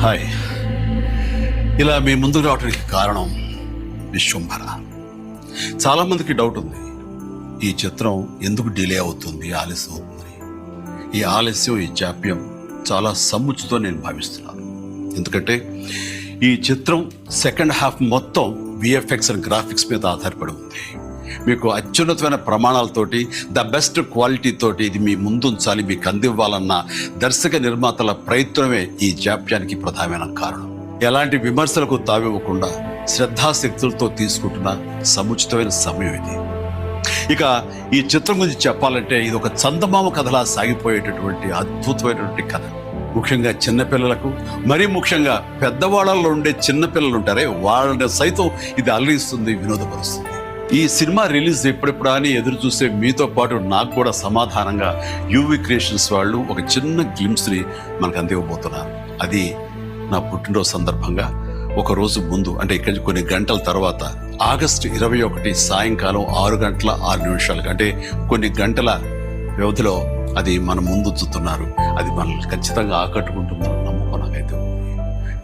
Hi. ఇలా మీ ముందుకు రావడానికి కారణం విశ్వంభర. చాలామందికి డౌట్ ఉంది, ఈ చిత్రం ఎందుకు డిలే అవుతుంది, ఆలస్యం అవుతుందని. ఈ ఆలస్యం, ఈ జాప్యం చాలా సముచితం నేను భావిస్తున్నాను. ఎందుకంటే ఈ చిత్రం సెకండ్ హాఫ్ మొత్తం విఎఫ్ఎక్స్ అండ్ గ్రాఫిక్స్ మీద ఆధారపడి ఉంది. మీకు అత్యున్నతమైన ప్రమాణాలతోటి, ద బెస్ట్ క్వాలిటీ తోటి ఇది మీ ముందుంచాలి, మీకు అందివ్వాలన్న దర్శక నిర్మాతల ప్రయత్నమే ఈ జాప్యానికి ప్రధానమైన కారణం. ఎలాంటి విమర్శలకు తావివ్వకుండా శ్రద్ధాశక్తులతో తీసుకుంటున్న సముచితమైన సమయం ఇది. ఇక ఈ చిత్రం గురించి చెప్పాలంటే ఇది ఒక చందమామ కథలా సాగిపోయేటటువంటి అద్భుతమైనటువంటి కథ. ముఖ్యంగా చిన్నపిల్లలకు, మరీ ముఖ్యంగా పెద్దవాళ్ళలో ఉండే చిన్నపిల్లలు ఉంటారే, వాళ్ళని సైతం ఇది అలరిస్తుంది, వినోదపరుస్తుంది. ఈ సినిమా రిలీజ్ ఎప్పుడెప్పుడా అని ఎదురు చూసే మీతో పాటు నాకు కూడా సమాధానంగా యూవి క్రియేషన్స్ వాళ్ళు ఒక చిన్న గ్లిమ్స్ని మనకు అందివ్వబోతున్నారు. అది నా పుట్టినరోజు సందర్భంగా ఒక రోజు ముందు, అంటే ఇక్కడి కొన్ని గంటల తర్వాత, ఆగస్టు 21 సాయంకాలం 6:06 అంటే కొన్ని గంటల వ్యవధిలో అది మన ముందు చూస్తున్నారు. అది మనల్ని ఖచ్చితంగా ఆకట్టుకుంటుందని నమ్మకం నాకైతే.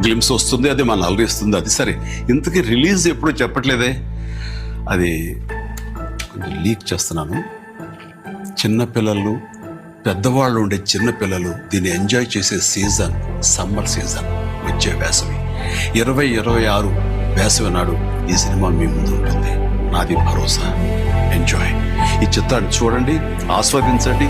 గ్లిమ్స్ వస్తుంది, అది మనల్ని అలరిస్తుంది. అది సరే, ఇంతకీ రిలీజ్ ఎప్పుడు చెప్పట్లేదే, అది కొంచెం లీక్ చేస్తున్నాను. చిన్నపిల్లలు, పెద్దవాళ్ళు ఉండే చిన్నపిల్లలు దీన్ని ఎంజాయ్ చేసే సీజన్ సమ్మర్ సీజన్, వచ్చే వేసవి 2026 వేసవి నాడు ఈ సినిమా మీ ముందు ఉంటుంది. నాది భరోసా. ఎంజాయ్. ఈ చిత్రాన్ని చూడండి, ఆస్వాదించండి.